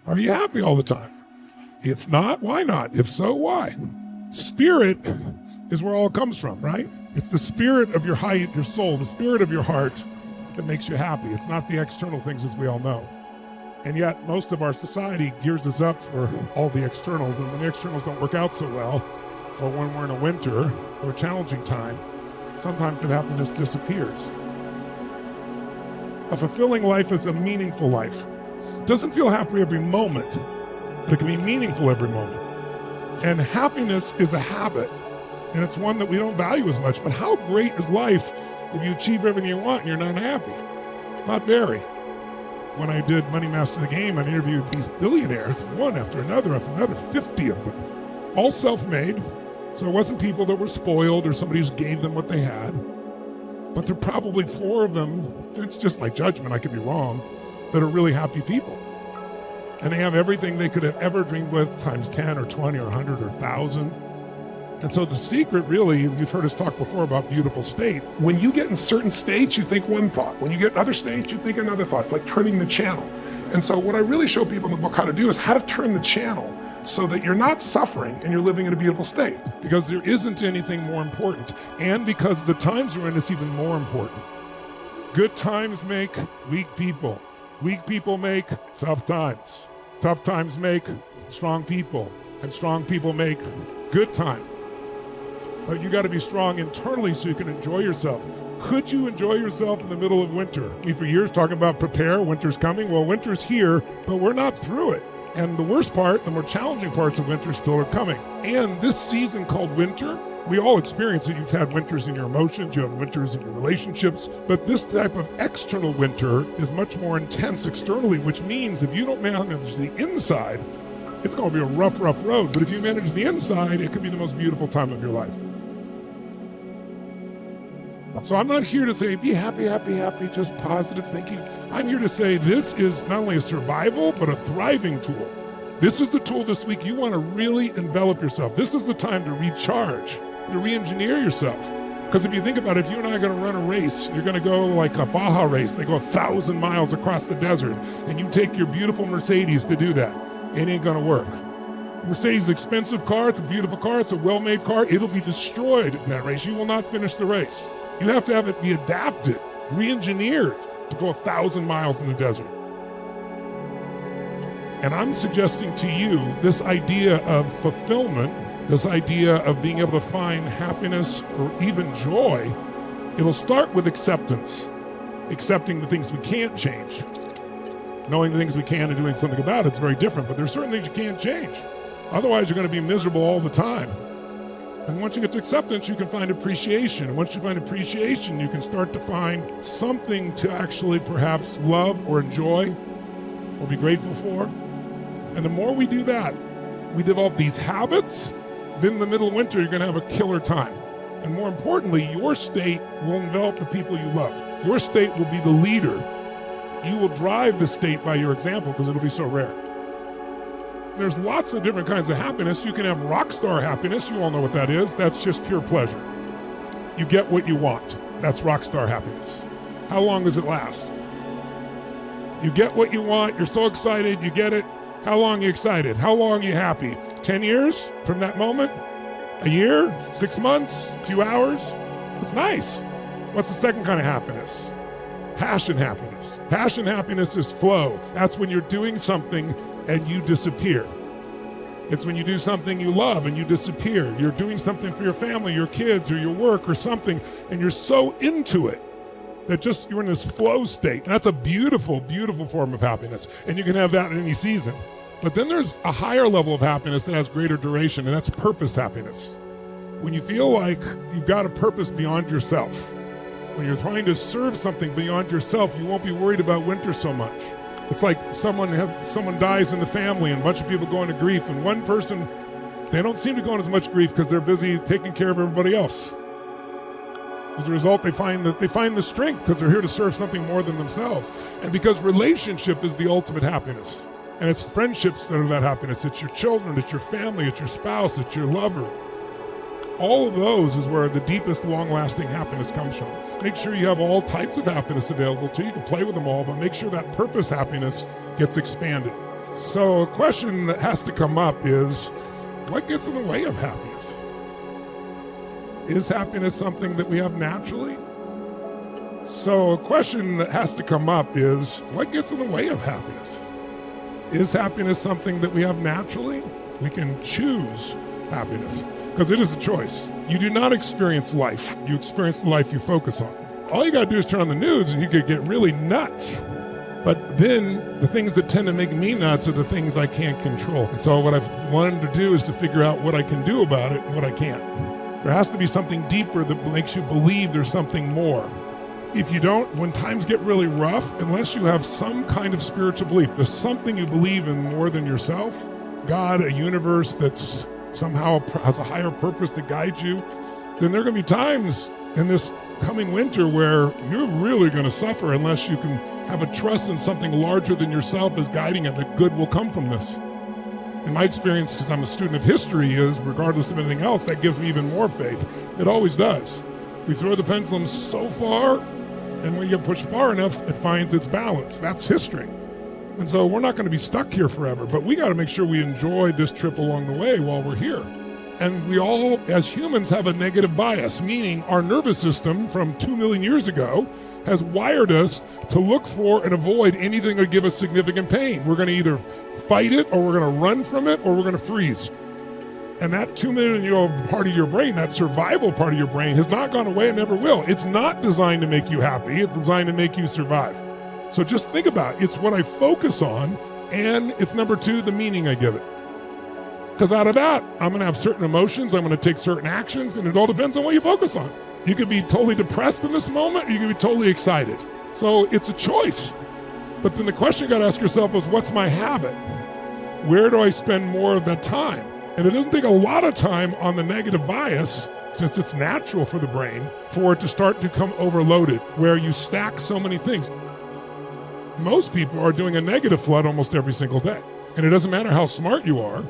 Are you happy all the time? If not, why not? If so, why? Spirit is where all comes from, right? It's the spirit of your soul, the spirit of your heart that makes you happy. It's not the external things, as we all know. And yet most of our society gears us up for all the externals, and when the externals don't work out so well, or when we're in a winter or a challenging time, sometimes that happiness disappears. A fulfilling life is a meaningful life. It doesn't feel happy every moment, but it can be meaningful every moment. And happiness is a habit, and it's one that we don't value as much. But how great is life if you achieve everything you want and you're not happy? Not very. When I did Money Master the Game, I interviewed these billionaires, one after another, 50 of them, all self-made. So it wasn't people that were spoiled or somebody just gave them what they had. But there are probably 4 of them, it's just my judgment, I could be wrong, that are really happy people. And they have everything they could have ever dreamed with, times 10 or 20 or 100 or 1,000. And so the secret, really, you've heard us talk before about beautiful state. When you get in certain states, you think one thought. When you get in other states, you think another thought. It's like turning the channel. And so what I really show people in the book how to do is how to turn the channel so that you're not suffering and you're living in a beautiful state. Because there isn't anything more important. And because the times we're in, it's even more important. Good times make weak people. Weak people make tough times. Tough times make strong people. And strong people make good time. But you got to be strong internally so you can enjoy yourself. Could you enjoy yourself in the middle of winter? For years talking about prepare, winter's coming. Well, winter's here, but we're not through it. And the worst part, the more challenging parts of winter still are coming. And this season called winter, we all experience it. You've had winters in your emotions, you have winters in your relationships, but this type of external winter is much more intense externally, which means if you don't manage the inside, it's going to be a rough road. But if you manage the inside, it could be the most beautiful time of your life. So I'm not here to say, be happy, just positive thinking. I'm here to say this is not only a survival, but a thriving tool. This is the tool this week you want to really envelop yourself. This is the time to recharge, to re-engineer yourself. Because if you think about it, if you and I are going to run a race, you're going to go like a Baja race. They go 1,000 miles across the desert, and you take your beautiful Mercedes to do that. It ain't going to work. Mercedes is an expensive car. It's a beautiful car. It's a well-made car. It'll be destroyed in that race. You will not finish the race. You have to have it be adapted, re-engineered to go 1,000 miles in the desert. And I'm suggesting to you this idea of fulfillment, this idea of being able to find happiness or even joy. It'll start with acceptance, accepting the things we can't change. Knowing the things we can and doing something about it's very different, but there's certain things you can't change. Otherwise, you're going to be miserable all the time. And once you get to acceptance, you can find appreciation. Once you find appreciation, you can start to find something to actually perhaps love or enjoy or be grateful for. And the more we do that, we develop these habits, then in the middle of winter, you're going to have a killer time. And more importantly, your state will envelop the people you love. Your state will be the leader. You will drive the state by your example because it'll be so rare. There's lots of different kinds of happiness. You can have rock star happiness. You all know what that is. That's just pure pleasure. You get what you want. That's rock star happiness. How long does it last? You get what you want. You're so excited. You get it. How long are you excited? How long are you happy? 10 years from that moment? A year? 6 months? A few hours? It's nice. What's the second kind of happiness? Passion happiness. Passion happiness is flow. That's when you're doing something and you disappear. It's when you do something you love and you disappear. You're doing something for your family, your kids, or your work or something, and you're so into it that just you're in this flow state. And that's a beautiful, beautiful form of happiness. And you can have that in any season. But then there's a higher level of happiness that has greater duration, and that's purpose happiness. When you feel like you've got a purpose beyond yourself, when you're trying to serve something beyond yourself, you won't be worried about winter so much. It's like someone dies in the family and a bunch of people go into grief, and one person, they don't seem to go into as much grief because they're busy taking care of everybody else. As a result, they find the strength because they're here to serve something more than themselves. And because relationship is the ultimate happiness. And it's friendships that are that happiness. It's your children, it's your family, it's your spouse, it's your lover. All of those is where the deepest, long-lasting happiness comes from. Make sure you have all types of happiness available to you. You can play with them all, but make sure that purpose happiness gets expanded. So a question that has to come up is, what gets in the way of happiness? Is happiness something that we have naturally? So a question that has to come up is, what gets in the way of happiness? Is happiness something that we have naturally? We can choose happiness because it is a choice. You do not experience life. You experience the life you focus on. All you got to do is turn on the news and you could get really nuts. But then the things that tend to make me nuts are the things I can't control. And so what I've wanted to do is to figure out what I can do about it and what I can't. There has to be something deeper that makes you believe there's something more. If you don't, when times get really rough, unless you have some kind of spiritual belief, there's something you believe in more than yourself, God, a universe that's somehow has a higher purpose that guides you, then there are going to be times in this coming winter where you're really going to suffer unless you can have a trust in something larger than yourself as guiding it, that good will come from this. In my experience, because I'm a student of history, is regardless of anything else, that gives me even more faith. It always does. We throw the pendulum so far, and when you get pushed far enough, it finds its balance. That's history. And so we're not going to be stuck here forever, but we got to make sure we enjoy this trip along the way while we're here. And we all, as humans, have a negative bias, meaning our nervous system from 2 million years ago has wired us to look for and avoid anything that would give us significant pain. We're going to either fight it, or we're going to run from it, or we're going to freeze. And that 2 million-year-old part of your brain, that survival part of your brain, has not gone away and never will. It's not designed to make you happy. It's designed to make you survive. So just think about it. It's what I focus on, and it's number two, the meaning I give it. Because out of that, I'm going to have certain emotions, I'm going to take certain actions, and it all depends on what you focus on. You could be totally depressed in this moment, or you could be totally excited. So it's a choice. But then the question you got to ask yourself is, what's my habit? Where do I spend more of that time? And it doesn't take a lot of time on the negative bias, since it's natural for the brain, for it to start to become overloaded, where you stack so many things. Most people are doing a negative flood almost every single day. And it doesn't matter how smart you are,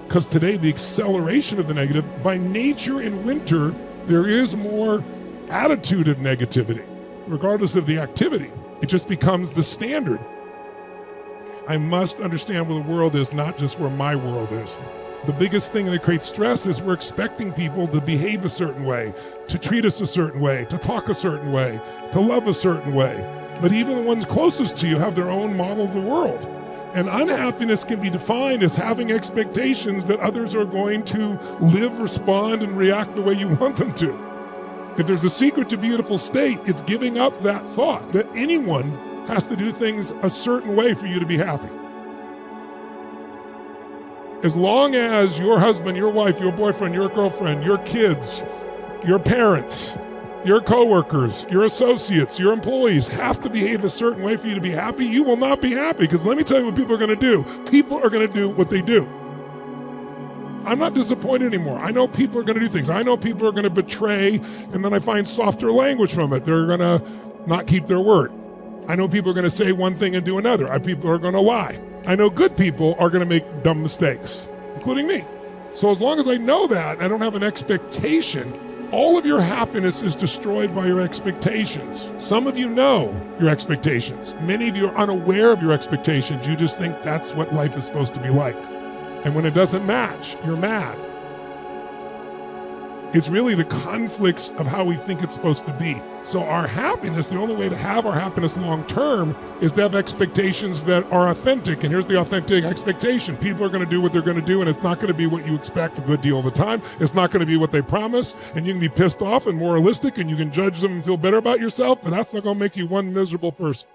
because today the acceleration of the negative, by nature in winter, there is more attitude of negativity, regardless of the activity. It just becomes the standard. I must understand where the world is, not just where my world is. The biggest thing that creates stress is we're expecting people to behave a certain way, to treat us a certain way, to talk a certain way, to love a certain way. But even the ones closest to you have their own model of the world. And unhappiness can be defined as having expectations that others are going to live, respond, and react the way you want them to. If there's a secret to beautiful state, it's giving up that thought that anyone has to do things a certain way for you to be happy. As long as your husband, your wife, your boyfriend, your girlfriend, your kids, your parents, your coworkers, your associates, your employees have to behave a certain way for you to be happy, you will not be happy. Because let me tell you what people are going to do. People are going to do what they do. I'm not disappointed anymore. I know people are going to do things. I know people are going to betray, and then I find softer language from it. They're going to not keep their word. I know people are going to say one thing and do another. People are going to lie. I know good people are going to make dumb mistakes, including me. So as long as I know that, I don't have an expectation. All of your happiness is destroyed by your expectations. Some of you know your expectations. Many of you are unaware of your expectations. You just think that's what life is supposed to be like. And when it doesn't match, you're mad. It's really the conflicts of how we think it's supposed to be. So our happiness, the only way to have our happiness long term is to have expectations that are authentic. And here's the authentic expectation. People are going to do what they're going to do, and it's not going to be what you expect a good deal of the time. It's not going to be what they promise, and you can be pissed off and moralistic, and you can judge them and feel better about yourself, but that's not going to make you one miserable person.